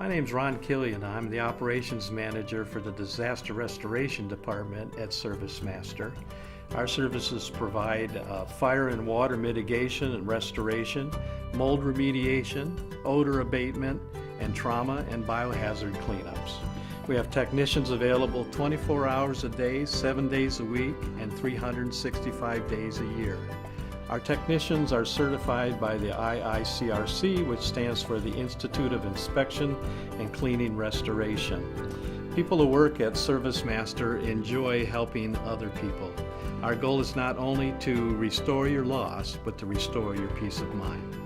My name's Ron Killian. I'm the Operations Manager for the Disaster Restoration Department at ServiceMaster. Our services provide fire and water mitigation and restoration, mold remediation, odor abatement, and trauma and biohazard cleanups. We have technicians available 24 hours a day, 7 days a week, and 365 days a year. Our technicians are certified by the IICRC, which stands for the Institute of Inspection and Cleaning Restoration. People who work at ServiceMaster enjoy helping other people. Our goal is not only to restore your loss, but to restore your peace of mind.